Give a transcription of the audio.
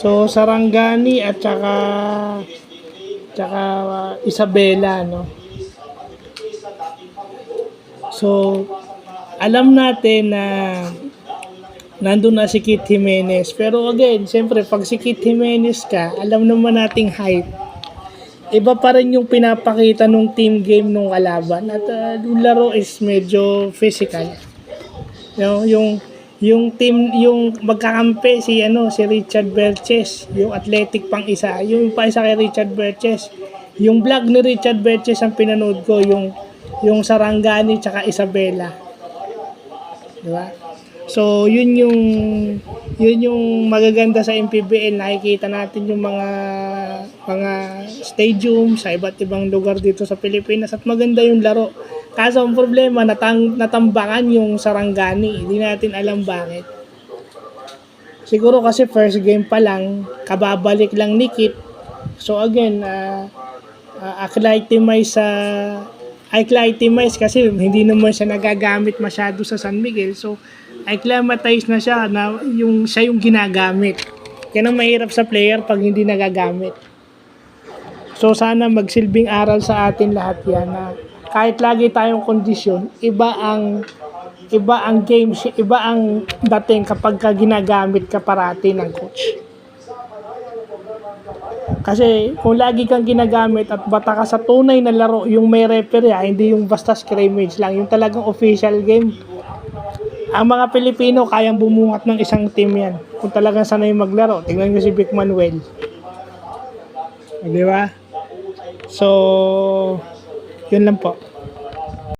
So, Sarangani at tsaka Isabela, no? So, alam natin na nandun na si Kit Jimenez. Pero again, siyempre, pag si Kit Jimenez ka, alam naman nating hype. Iba pa rin yung pinapakita nung team game nung kalaban. At yung laro is medyo physical. Yung team, yung magkakampi si Richard Berches, yung athletic pang isa, yung pa isa kay Richard Berches. Yung vlog ni Richard Berches ang pinanood ko, yung Sarangani tsaka Isabela. Di ba? So, yun yung magaganda sa MPBL. Nakikita natin yung mga stadium sa iba't ibang lugar dito sa Pilipinas at maganda yung laro. Kaso ang problema, natambakan yung Sarangani. Hindi natin alam bakit. Siguro kasi first game pa lang, kababalik lang ni Kit. So again, acclimatize kasi hindi naman siya nagagamit masyado sa San Miguel. So acclimatize na siya na siya yung ginagamit. Yan ang mahirap sa player pag hindi nagagamit. So sana magsilbing aral sa atin lahat yan na kahit lagi tayong kondisyon, iba ang game, iba ang dating kapag ginagamit ka parati ng coach. Kasi kung lagi kang ginagamit at bata ka sa tunay na laro, yung may referee, hindi yung basta scrimmage lang, yung talagang official game. Ang mga Pilipino kayang bumungat ng isang team yan. Kung talagang sanay maglaro, tingnan nyo si Vic Manuel. Di ba? So, yun lang po.